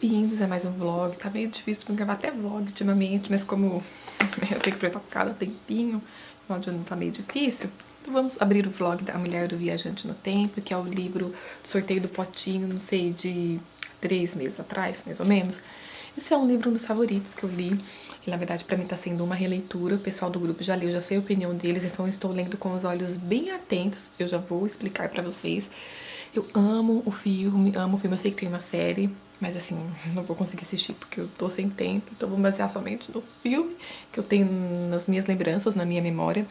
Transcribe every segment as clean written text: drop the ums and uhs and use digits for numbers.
Bem-vindos a mais um vlog. Tá meio difícil pra gravar até vlog ultimamente, mas como eu tenho que preparar cada tempinho, o áudio não tá meio difícil. Então vamos abrir o vlog da Mulher do Viajante no Tempo, que é o livro do sorteio do potinho, não sei, de 3 meses atrás, mais ou menos. Esse é um livro, um dos favoritos que eu li. E na verdade pra mim tá sendo uma releitura. O pessoal do grupo já leu, já sei a opinião deles, então eu estou lendo com os olhos bem atentos. Eu já vou explicar pra vocês. Eu amo o filme, eu sei que tem uma série, mas assim, não vou conseguir assistir porque eu tô sem tempo, então vou basear somente no filme que eu tenho nas minhas lembranças, na minha memória.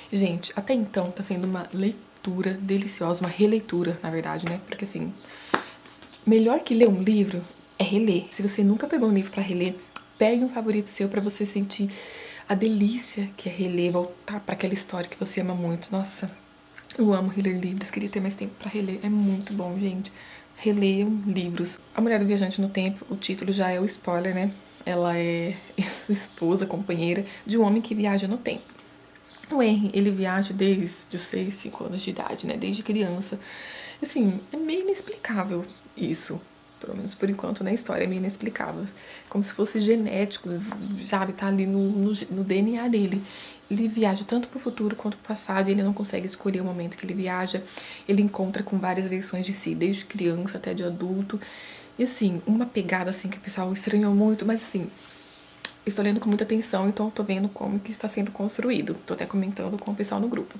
Gente, até então tá sendo uma leitura deliciosa, uma releitura, na verdade, né? Porque assim, melhor que ler um livro é reler. Se você nunca pegou um livro pra reler, pegue um favorito seu pra você sentir a delícia que é reler, voltar pra aquela história que você ama muito. Nossa, eu amo reler livros, queria ter mais tempo pra reler. É muito bom, gente. Releiam livros. A Mulher do Viajante no Tempo, o título já é o spoiler, né? Ela é esposa, companheira de um homem que viaja no tempo. O Henry, ele viaja desde os 6, 5 anos de idade, né? Desde criança. Assim, é meio inexplicável isso. Pelo menos por enquanto na história é meio inexplicável. Como se fosse genético, sabe? Tá ali no DNA dele. Ele viaja tanto pro futuro quanto pro passado e ele não consegue escolher o momento que ele viaja. Ele encontra com várias versões de si, desde criança até de adulto. E assim, uma pegada assim que o pessoal estranhou muito, mas assim, estou lendo com muita atenção, então tô vendo como que está sendo construído. Tô até comentando com o pessoal no grupo.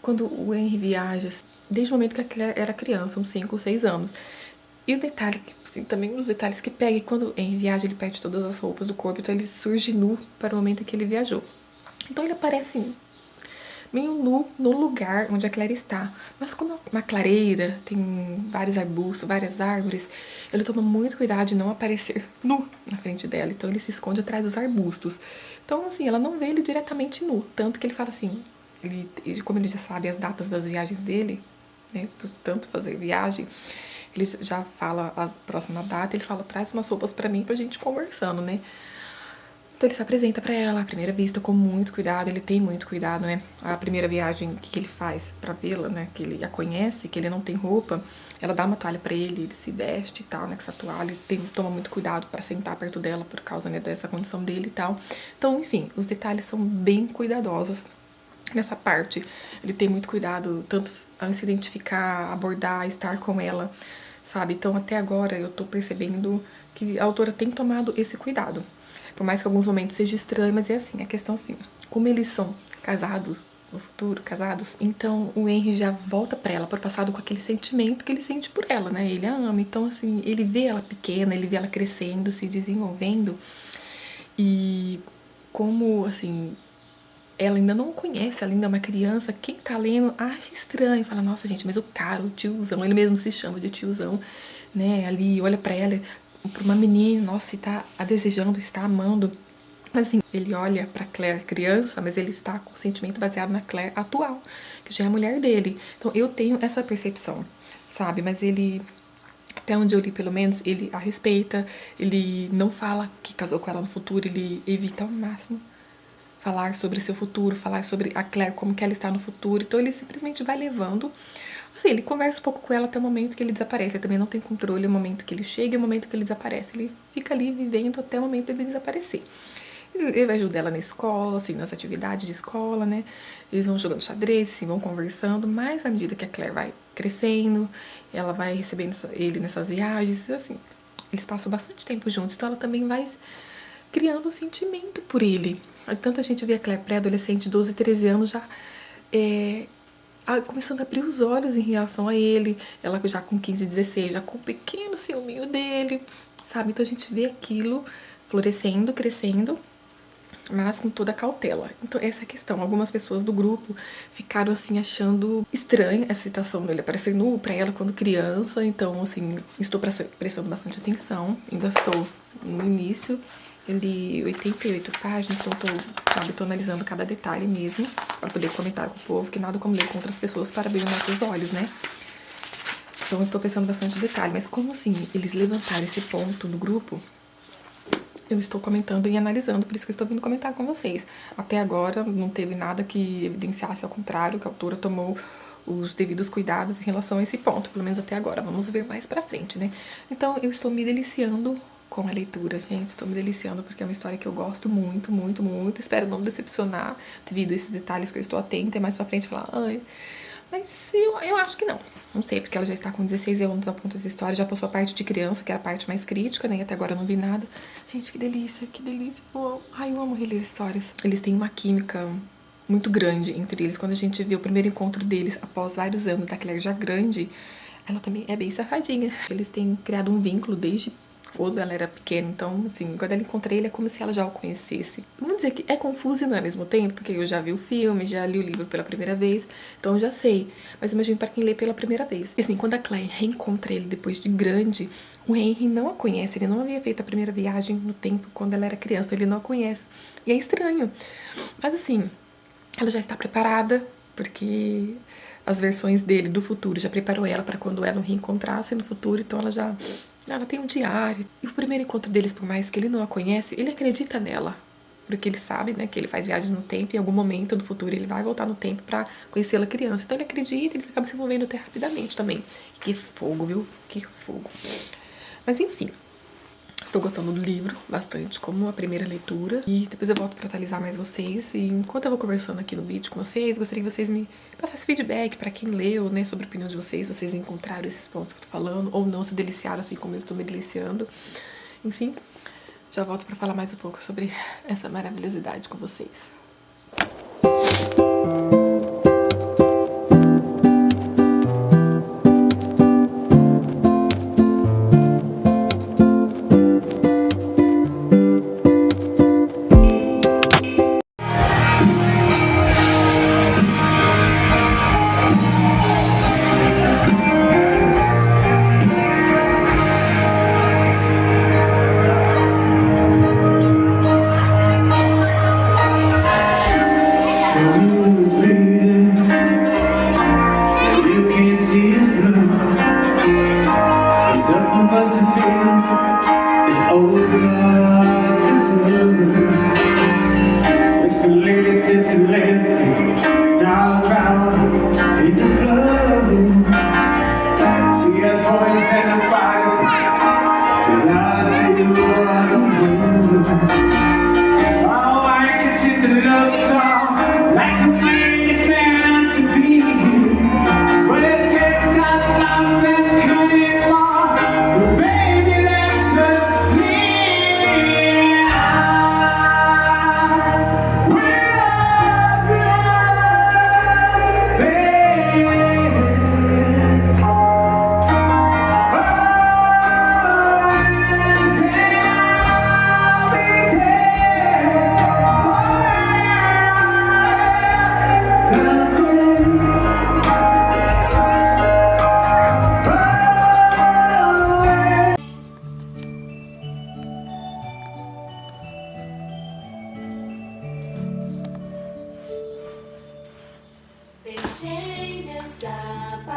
Quando o Henry viaja, desde o momento que a Claire era criança, uns 5 ou 6 anos. E o detalhe, assim, também os detalhes que pega, quando em viagem ele perde todas as roupas do corpo, então ele surge nu para o momento em que ele viajou. Então ele aparece meio nu no lugar onde a Claire está. Mas como é uma clareira, tem vários arbustos, várias árvores, ele toma muito cuidado de não aparecer nu na frente dela. Então ele se esconde atrás dos arbustos. Então, assim, ela não vê ele diretamente nu. Tanto que ele fala assim, como ele já sabe as datas das viagens dele, né, por tanto fazer viagem, ele já fala a próxima data, ele fala, traz umas roupas pra mim pra gente conversando, né? Então ele se apresenta pra ela, à primeira vista, com muito cuidado, ele tem muito cuidado, né? A primeira viagem que ele faz pra vê-la, né? Que ele a conhece, que ele não tem roupa, ela dá uma toalha pra ele, ele se veste e tal, né? Com essa toalha, ele toma muito cuidado pra sentar perto dela por causa, né, dessa condição dele e tal. Então, enfim, os detalhes são bem cuidadosos nessa parte. Ele tem muito cuidado, tanto ao se identificar, abordar, estar com ela, sabe? Então, até agora, eu tô percebendo que a autora tem tomado esse cuidado. Por mais que em alguns momentos seja estranho, mas é assim, a questão assim, como eles são casados, no futuro, casados, então o Henry já volta pra ela, pro passado, com aquele sentimento que ele sente por ela, né? Ele a ama, então assim, ele vê ela pequena, ele vê ela crescendo, se desenvolvendo, e como, assim, ela ainda não conhece, ela ainda é uma criança, quem tá lendo acha estranho, fala, nossa gente, mas o cara, o tiozão, ele mesmo se chama de tiozão, né, ali, olha pra ela, pra uma menina, nossa, e tá a desejando, está amando, mas assim, ele olha pra Claire criança, mas ele está com o sentimento baseado na Claire atual, que já é a mulher dele, então eu tenho essa percepção, sabe, mas ele, até onde eu li pelo menos, ele a respeita, ele não fala que casou com ela no futuro, ele evita ao máximo falar sobre seu futuro, falar sobre a Claire, como que ela está no futuro. Então ele simplesmente vai levando. Assim, ele conversa um pouco com ela até o momento que ele desaparece. Ele também não tem controle o momento que ele chega e o momento que ele desaparece. Ele fica ali vivendo até o momento dele desaparecer. Ele vai ajudar ela na escola, assim, nas atividades de escola, né? Eles vão jogando xadrez, assim, vão conversando. Mas à medida que a Claire vai crescendo, ela vai recebendo ele nessas viagens, assim, eles passam bastante tempo juntos. Então ela também vai criando um sentimento por ele. Tanta gente vê a Claire pré-adolescente, 12, 13 anos, já começando a abrir os olhos em relação a ele. Ela já com 15, 16, já com um pequeno ciúminho dele, sabe? Então a gente vê aquilo florescendo, crescendo, mas com toda a cautela. Então essa é a questão. Algumas pessoas do grupo ficaram assim achando estranha essa situação dele aparecer nu pra ela quando criança. Então assim, estou prestando bastante atenção. Ainda estou no início. Eu li 88 páginas, então tô analisando cada detalhe mesmo, para poder comentar com o povo, que nada como ler com outras pessoas para abrir os nossos olhos, né? Então estou pensando bastante detalhe, mas como assim eles levantaram esse ponto no grupo, eu estou comentando e analisando, por isso que eu estou vindo comentar com vocês. Até agora não teve nada que evidenciasse ao contrário, que a autora tomou os devidos cuidados em relação a esse ponto, pelo menos até agora. Vamos ver mais pra frente, né? Então, eu estou me deliciando com a leitura, gente. Estou me deliciando porque é uma história que eu gosto muito, muito, muito. Espero não decepcionar devido a esses detalhes que eu estou atenta. E mais pra frente falar, ai... Mas eu acho que não. Não sei, porque ela já está com 16 anos a ponto dessa história. Já passou a parte de criança, que era a parte mais crítica, né? E até agora eu não vi nada. Gente, que delícia, que delícia. Ai, eu amo reler histórias. Eles têm uma química muito grande entre eles. Quando a gente vê o primeiro encontro deles, após vários anos, da Claire já grande, ela também é bem safadinha. Eles têm criado um vínculo desde quando ela era pequena, então, assim, quando ela encontrei ele é como se ela já o conhecesse. Vamos dizer que é confuso e não é ao mesmo tempo, porque eu já vi o filme, já li o livro pela primeira vez, então eu já sei. Mas imagino para quem lê pela primeira vez. E assim, quando a Claire reencontra ele depois de grande, o Henry não a conhece, ele não havia feito a primeira viagem no tempo quando ela era criança, então ele não a conhece. E é estranho. Mas assim, ela já está preparada, porque as versões dele do futuro já preparou ela para quando ela o reencontrasse no futuro, então ela tem um diário. E o primeiro encontro deles, por mais que ele não a conhece, ele acredita nela. Porque ele sabe, né, que ele faz viagens no tempo e em algum momento do futuro ele vai voltar no tempo pra conhecê-la criança. Então ele acredita e eles acabam se envolvendo até rapidamente também. E que fogo, viu? Que fogo. Mas enfim, estou gostando do livro bastante, como a primeira leitura. E depois eu volto pra atualizar mais vocês. E enquanto eu vou conversando aqui no vídeo com vocês, gostaria que vocês me passassem feedback pra quem leu, né, sobre a opinião de vocês. Vocês encontraram esses pontos que eu tô falando, ou não se deliciaram assim como eu estou me deliciando. Enfim, já volto pra falar mais um pouco sobre essa maravilhosidade com vocês.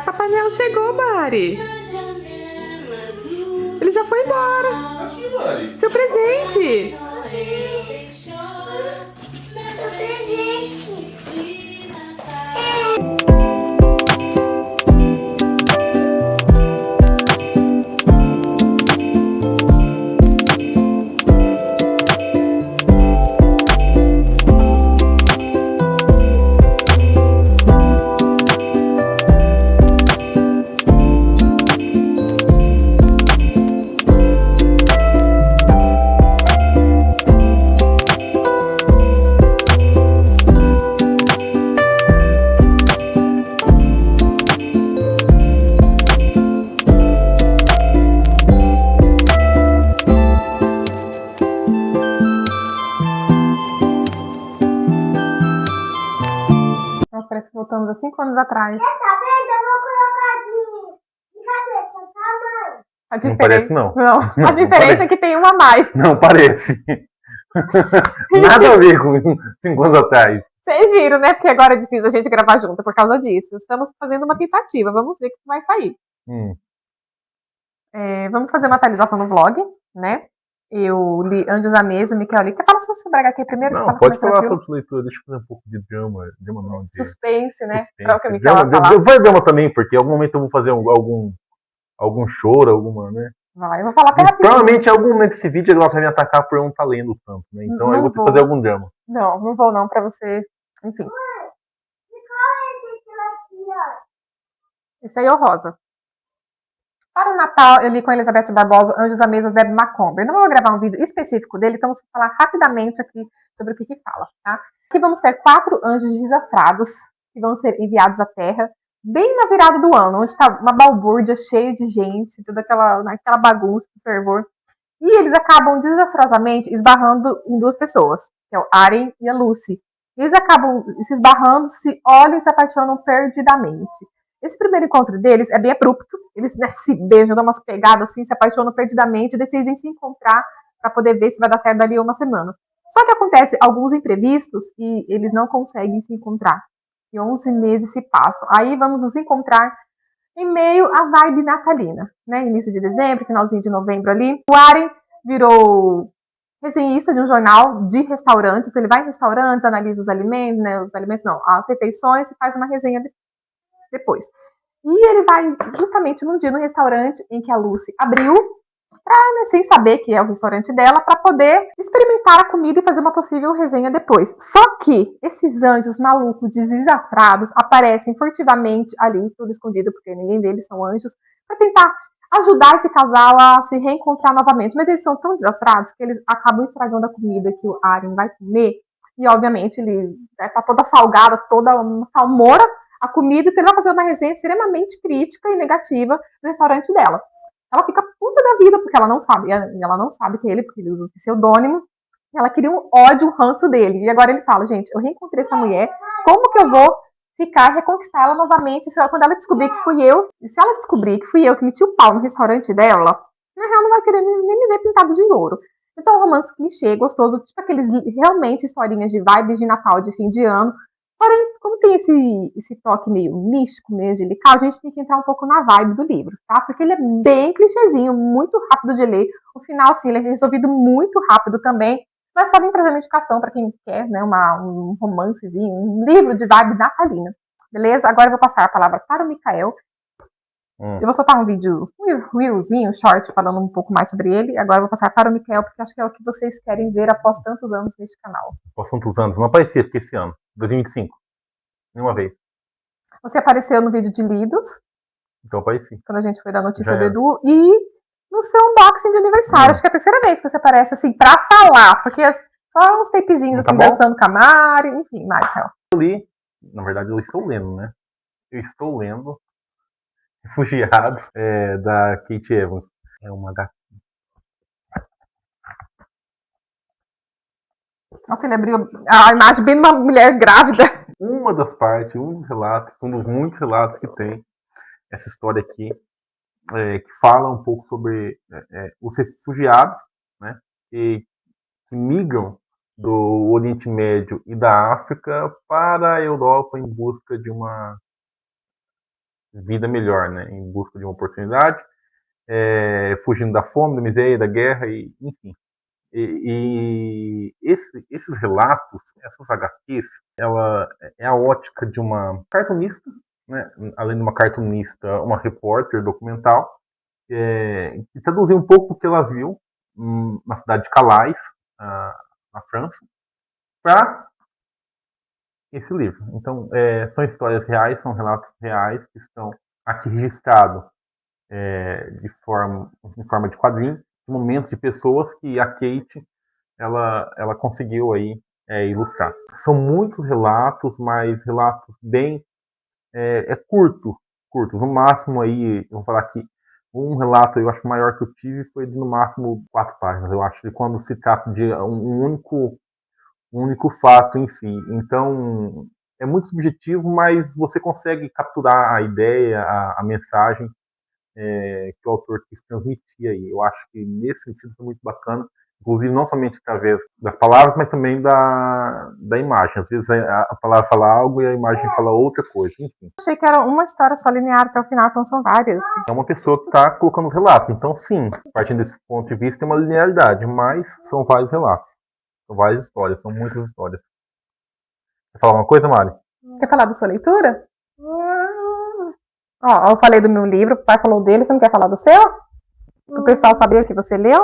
Papai Noel chegou, Mari. Ele já foi embora. Aqui, Mari. Seu presente. Meu presente. Nós parece que voltamos há 5 anos atrás. Tá vendo? Eu vou colocar de cabeça, tá, mãe? A Não parece, não. Não, a diferença parece. é que tem uma a mais. Não parece. Nada a ver com 5 anos atrás. Vocês viram, né? Porque agora é difícil a gente gravar junto por causa disso. Estamos fazendo uma tentativa, vamos ver o que vai sair. Vamos fazer uma atualização no vlog, né? Eu li Anjos à Mesa, o Michael ali. Quer falar sobre HQ primeiro? Não, pode falar sobre sua leitura. Deixa eu fazer um pouco de drama. Drama não, de suspense, né? suspense. Pra o que o Michael vai falar. Eu vou drama também, porque em algum momento eu vou fazer algum choro, alguma, né? Vai, eu vou falar até rapidinho. Provavelmente em algum momento desse vídeo ela vai me atacar por eu não estar lendo tanto, né? Então eu vou ter que fazer algum drama. Não vou não, pra você. Enfim. E qual é esse aqui, ó? Esse aí é o rosa. Para o Natal, eu li com a Elizabeth Barbosa, Anjos à Mesa, Deb Macomber. Não vou gravar um vídeo específico dele, então vamos falar rapidamente aqui sobre o que fala, tá? Aqui vamos ter 4 anjos desastrados que vão ser enviados à Terra bem na virada do ano, onde está uma balbúrdia cheia de gente, toda aquela bagunça, fervor. E eles acabam desastrosamente esbarrando em 2 pessoas, que é o Aren e a Lucy. Eles acabam se esbarrando, se olham e se apaixonam perdidamente. Esse primeiro encontro deles é bem abrupto, eles se beijam, dão umas pegadas assim, se apaixonam perdidamente e decidem se encontrar para poder ver se vai dar certo dali a uma semana. Só que acontece alguns imprevistos e eles não conseguem se encontrar. E 11 meses se passam. Aí vamos nos encontrar em meio à vibe natalina, né? Início de dezembro, finalzinho de novembro ali. O Aren virou resenhista de um jornal de restaurantes, então ele vai em restaurantes, analisa os alimentos, né? Os alimentos não, as refeições e faz uma resenha depois. E ele vai justamente num dia no restaurante em que a Lucy abriu, sem saber que é o restaurante dela, para poder experimentar a comida e fazer uma possível resenha depois. Só que esses anjos malucos, desastrados, aparecem furtivamente ali, tudo escondido, porque ninguém vê, eles são anjos, para tentar ajudar esse casal a se reencontrar novamente. Mas eles são tão desastrados que eles acabam estragando a comida que o Aren vai comer. E, obviamente, ele tá toda salgada, toda uma salmoura, a comida, então ele vai fazer uma resenha extremamente crítica e negativa do restaurante dela. Ela fica puta da vida, porque ela não sabe que é ele, porque ele usa o pseudônimo, e ela queria um ódio, um ranço dele. E agora ele fala, gente, eu reencontrei essa mulher, como que eu vou reconquistar ela novamente, quando ela descobrir que fui eu, e se ela descobrir que fui eu que meti o pau no restaurante dela, na real não vai querer nem me ver pintado de ouro. Então, um romance clichê, gostoso, tipo aqueles realmente historinhas de vibes de Natal, de fim de ano. Porém, como tem esse toque meio místico, meio angelical, a gente tem que entrar um pouco na vibe do livro, tá? Porque ele é bem clichêzinho, muito rápido de ler. O final, sim, ele é resolvido muito rápido também. Mas só vem trazer uma indicação para quem quer, né? Um romancezinho, um livro de vibe natalina. Beleza? Agora eu vou passar a palavra para o Michael. Eu vou soltar um vídeo, um reelzinho, um short, falando um pouco mais sobre ele. Agora eu vou passar para o Michael, porque acho que é o que vocês querem ver após tantos anos neste canal. Após tantos anos? Não aparecia porque esse ano, 2025. Nenhuma vez. Você apareceu no vídeo de lidos. Então apareci. Quando a gente foi dar notícia do Edu. E no seu unboxing de aniversário. Acho que é a terceira vez que você aparece, assim, pra falar. Porque só uns tapezinhos, assim, dançando com a Mari. Enfim, Michael. Eu li. Na verdade, eu estou lendo, né? Eu estou lendo Refugiados, da Kate Evans. É uma gata. Nossa, ele abriu a imagem bem de uma mulher grávida. Uma das partes, um dos relatos, um dos muitos relatos que tem essa história aqui, que fala um pouco sobre os refugiados, né, que migram do Oriente Médio e da África para a Europa em busca de uma vida melhor, né, em busca de uma oportunidade, fugindo da fome, da miséria, da guerra, e, enfim. E esses relatos, essas HQs, ela é a ótica de uma cartunista, né? Além de uma cartunista, uma repórter documental, que traduziu um pouco do que ela viu na cidade de Calais, na França, para esse livro. Então, são histórias reais, são relatos reais que estão aqui registrados em forma de quadrinho, momentos de pessoas que a Kate ela conseguiu aí ilustrar. São muitos relatos, mas relatos bem curtos. No máximo aí, eu vou falar aqui, um relato, eu acho que o maior que eu tive foi de no máximo 4 páginas, eu acho, de quando se trata de um único fato em si. Então, é muito subjetivo, mas você consegue capturar a ideia, a mensagem que o autor quis transmitir aí. Eu acho que nesse sentido foi muito bacana. Inclusive, não somente através das palavras, mas também da imagem. Às vezes a palavra fala algo e a imagem fala outra coisa. Enfim. Achei que era uma história só linear até o final, então são várias. É uma pessoa que está colocando os relatos. Então, sim, partindo desse ponto de vista, tem uma linearidade, mas são vários relatos. São várias histórias, são muitas histórias. Quer falar uma coisa, Mari? Quer falar da sua leitura? Ó, eu falei do meu livro, o pai falou dele, você não quer falar do seu? Para o pessoal saber o que você leu?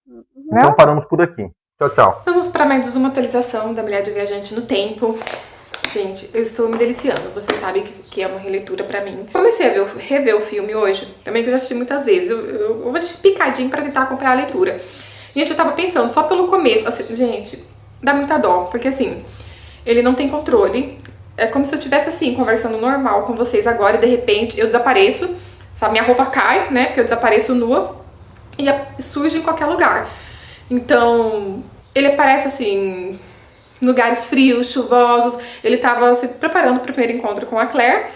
Não? Então paramos por aqui. Tchau, tchau. Vamos para mais uma atualização da Mulher do Viajante no Tempo. Gente, eu estou me deliciando. Vocês sabem que é uma releitura pra mim. Comecei a rever o filme hoje, também que eu já assisti muitas vezes. Eu vou assistir picadinho pra tentar acompanhar a leitura. Gente, eu tava pensando, só pelo começo, assim, gente, dá muita dó, porque assim, ele não tem controle. É como se eu estivesse assim, conversando normal com vocês agora e de repente eu desapareço, sabe? Minha roupa cai, né? Porque eu desapareço nua e surge em qualquer lugar. Então, ele aparece assim, em lugares frios, chuvosos. Ele tava se preparando pro primeiro encontro com a Claire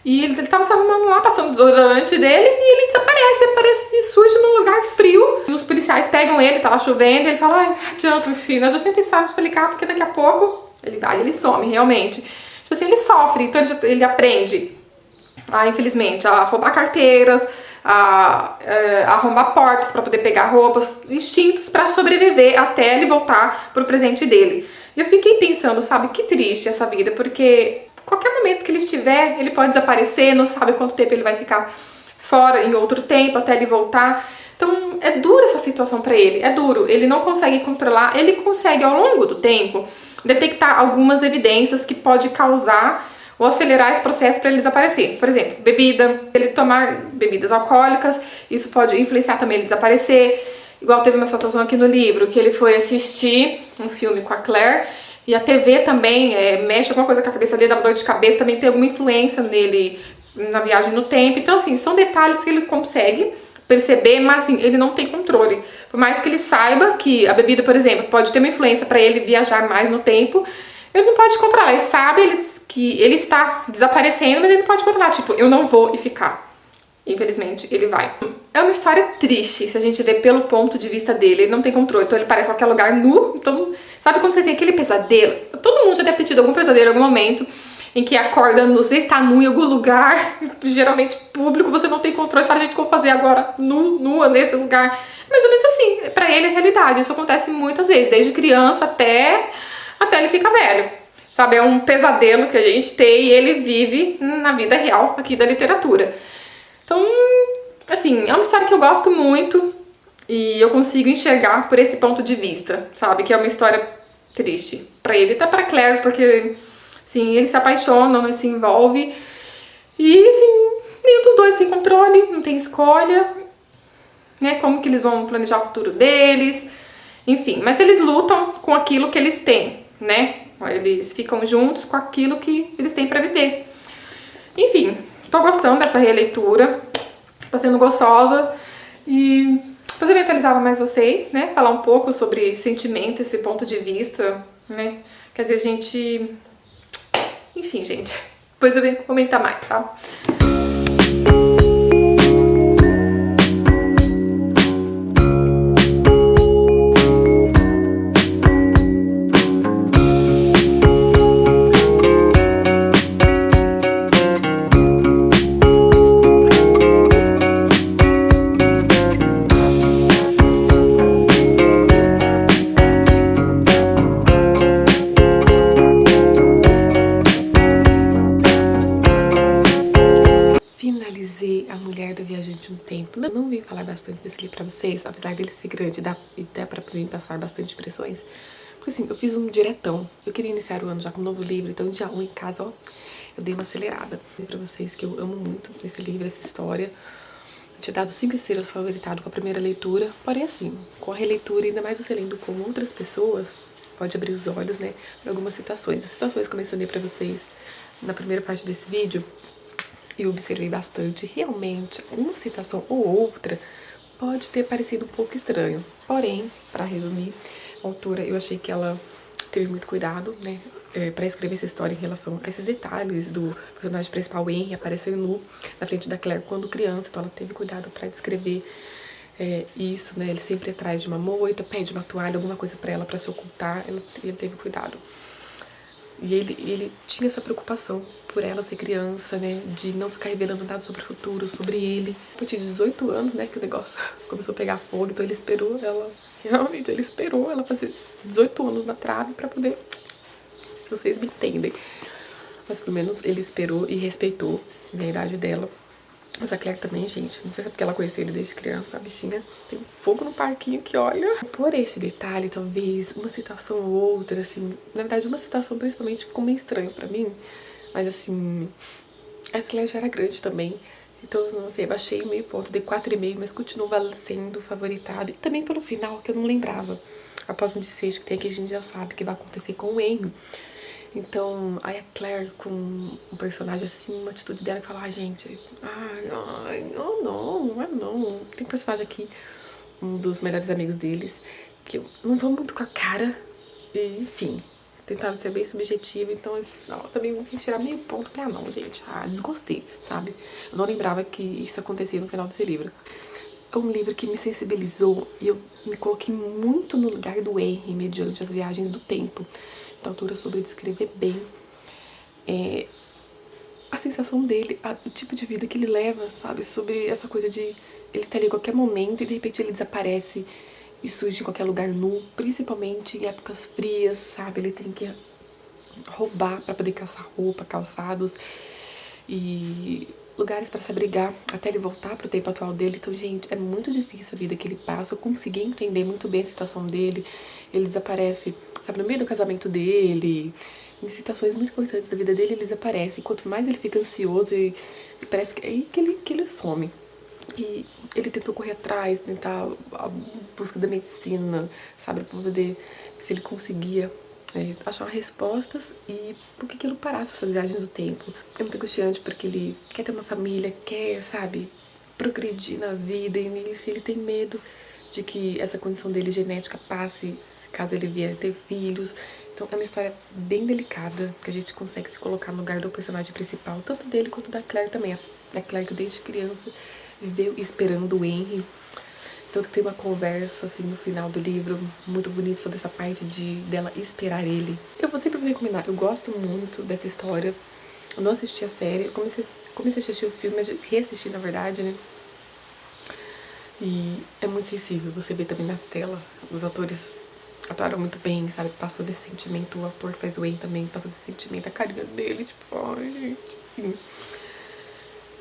e ele tava se arrumando lá, passando o desodorante dele e ele desaparece, aparece e surge num lugar frio. E os policiais pegam ele, tá lá chovendo e ele fala, ai, adianta, meu filho, nós já tentei explicar porque daqui a pouco ele vai, ele some, realmente. Tipo assim, ele sofre, então ele aprende, infelizmente, a roubar carteiras, a arrombar portas para poder pegar roupas, instintos para sobreviver até ele voltar pro presente dele. E eu fiquei pensando, sabe, que triste essa vida, porque qualquer momento que ele estiver, ele pode desaparecer, não sabe quanto tempo ele vai ficar fora em outro tempo até ele voltar. Então é dura essa situação para ele, é duro, ele não consegue controlar, ele consegue ao longo do tempo detectar algumas evidências que pode causar ou acelerar esse processo para ele desaparecer. Por exemplo, bebida, ele tomar bebidas alcoólicas, isso pode influenciar também ele desaparecer. Igual teve uma situação aqui no livro, que ele foi assistir um filme com a Claire, e a TV também mexe alguma coisa com a cabeça dele, dá dor de cabeça, também tem alguma influência nele na viagem no tempo. Então, assim, são detalhes que ele consegue perceber, mas assim, ele não tem controle. Por mais que ele saiba que a bebida, por exemplo, pode ter uma influência para ele viajar mais no tempo, ele não pode controlar. Ele sabe que ele está desaparecendo, mas ele não pode controlar. Tipo, eu não vou e ficar. Infelizmente, ele vai. É uma história triste, se a gente vê pelo ponto de vista dele. Ele não tem controle, então ele parece qualquer lugar nu. Então, sabe quando você tem aquele pesadelo? Todo mundo já deve ter tido algum pesadelo em algum momento em que acorda, você está nu em algum lugar, geralmente público, você não tem controle. Você fala, gente, o que eu vou fazer agora nua nesse lugar? Mais ou menos assim, pra ele é realidade. Isso acontece muitas vezes, desde criança até ele ficar velho. Sabe, é um pesadelo que a gente tem e ele vive na vida real aqui da literatura. Então, assim, é uma história que eu gosto muito e eu consigo enxergar por esse ponto de vista, sabe? Que é uma história triste pra ele, até pra Claire, porque, assim, eles se apaixonam, né, se envolve e, assim, nenhum dos dois tem controle, não tem escolha, né? Como que eles vão planejar o futuro deles, enfim. Mas eles lutam com aquilo que eles têm, né? Eles ficam juntos com aquilo que eles têm pra viver. Enfim, tô gostando dessa releitura, tá sendo gostosa e depois eu eventualizava mais vocês, né? Falar um pouco sobre sentimento, esse ponto de vista, né? Que às vezes a gente... Enfim, gente, depois eu venho comentar mais, tá? Finalizei A Mulher do Viajante no Tempo. Eu não vim falar bastante desse livro pra vocês, apesar dele ser grande e dá pra mim passar bastante impressões. Porque assim, eu fiz um diretão. Eu queria iniciar o ano já com um novo livro, então dia 1 em casa, ó, eu dei uma acelerada. Pra vocês que eu amo muito esse livro, essa história. Eu tinha dado 5 estrelas favoritado com a primeira leitura, porém assim, com a releitura, ainda mais você lendo com outras pessoas, pode abrir os olhos, né, para algumas situações. As situações que eu mencionei pra vocês na primeira parte desse vídeo, eu observei bastante. Realmente, uma citação ou outra pode ter parecido um pouco estranho. Porém, para resumir, a autora, eu achei que ela teve muito cuidado, né, para escrever essa história em relação a esses detalhes do personagem principal, Henry, aparecendo nu na frente da Claire quando criança. Então ela teve cuidado para descrever isso, né? Ele sempre atrás de uma moita, pede uma toalha, alguma coisa pra ela pra se ocultar. Ele teve cuidado. E ele tinha essa preocupação por ela ser criança, né? De não ficar revelando nada sobre o futuro, sobre ele. A partir de 18 anos, né? Que o negócio começou a pegar fogo. Então ele esperou ela... Realmente, ele esperou ela fazer 18 anos na trave pra poder... Se vocês me entendem. Mas pelo menos ele esperou e respeitou a idade dela. Mas a Claire também, gente, não sei se é porque ela conheceu ele desde criança, a bichinha tem fogo no parquinho que olha. Por este detalhe, talvez, uma situação ou outra, assim, na verdade uma situação principalmente ficou meio estranho pra mim, mas assim, essa Claire já era grande também, então, não sei, eu baixei meio ponto, dei 4,5, mas continuou sendo favoritado, e também pelo final, que eu não lembrava, após um desfecho que tem aqui, a gente já sabe que vai acontecer com o Henry. Então, aí a Claire com um personagem assim, uma atitude dela que fala, gente, não. Tem um personagem aqui, um dos melhores amigos deles, que não vão muito com a cara, e, enfim, tentaram ser bem subjetivo, então esse final também vou tirar meio ponto pra não, gente, desgostei, sabe? Eu não lembrava que isso acontecia no final desse livro. É um livro que me sensibilizou e eu me coloquei muito no lugar do Henry mediante as viagens do tempo. Então, a autora soube descrever bem a sensação dele, o tipo de vida que ele leva, sabe? Sobre essa coisa de ele estar ali a qualquer momento e de repente ele desaparece e surge em qualquer lugar nu, principalmente em épocas frias, sabe? Ele tem que roubar para poder caçar roupa, calçados e lugares para se abrigar até ele voltar pro tempo atual dele. Então, gente, é muito difícil a vida que ele passa. Eu consegui entender muito bem a situação dele. Ele desaparece, sabe, no meio do casamento dele, em situações muito importantes da vida dele, ele desaparece. E quanto mais ele fica ansioso, e parece que é aí que ele some. E ele tentou correr atrás, tentar a busca da medicina, sabe, pra poder, se ele conseguia achar respostas e por que aquilo parasse essas viagens do tempo. É muito angustiante porque ele quer ter uma família, quer, sabe, progredir na vida e se ele tem medo de que essa condição dele genética passe, caso ele vier ter filhos. Então é uma história bem delicada, que a gente consegue se colocar no lugar do personagem principal, tanto dele quanto da Claire também. A Claire que desde criança viveu esperando o Henry. Tanto que tem uma conversa, assim, no final do livro, muito bonita sobre essa parte dela esperar ele. Eu vou sempre recomendar, eu gosto muito dessa história. Eu não assisti a série, eu comecei a assistir o filme, mas reassisti, na verdade, né? E é muito sensível, você vê também na tela, os atores atuaram muito bem, sabe? Passando esse sentimento, o ator que faz o Henry também, passando esse sentimento, a carinha dele, tipo, ai, gente, enfim.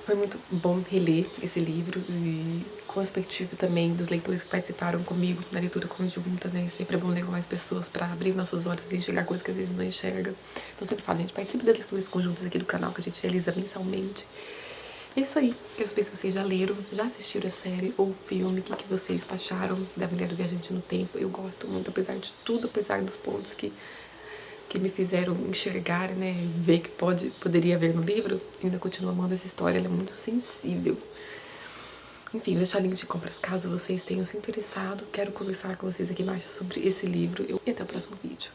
Foi muito bom reler esse livro e com a perspectiva também dos leitores que participaram comigo na leitura conjunta, né? Sempre é bom ler com mais pessoas para abrir nossos olhos e enxergar coisas que às vezes não enxerga. Então sempre falo, gente, participe das leituras conjuntas aqui do canal que a gente realiza mensalmente. E é isso aí. Quero saber se vocês já leram, já assistiram a série ou o filme, o que vocês acharam da Mulher do Viajante no Tempo. Eu gosto muito, apesar de tudo, apesar dos pontos que me fizeram enxergar, né, ver que poderia haver no livro, eu ainda continuo amando essa história, ela é muito sensível. Enfim, vou deixar o link de compras caso vocês tenham se interessado. Quero conversar com vocês aqui embaixo sobre esse livro e até o próximo vídeo.